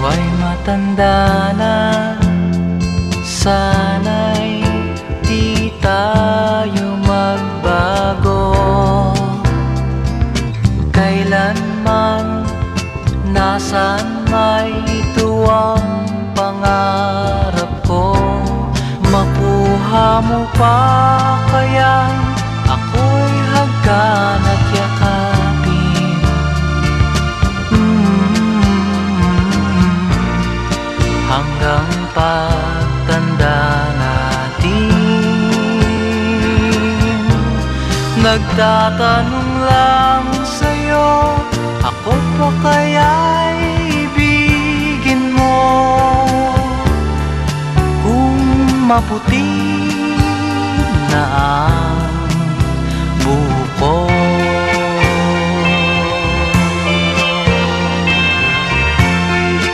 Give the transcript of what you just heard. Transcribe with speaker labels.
Speaker 1: ay matanda na, sana'y di tayo magbago. Kailanman, nasaan may ito ang pangarap ko. Makuha mo pa kaya ako'y hagkan at yakapin. Hanggang pagtanda natin, nagtatanong lang sa'yo, ako pa kaya'y ibigin mo? Kung maputi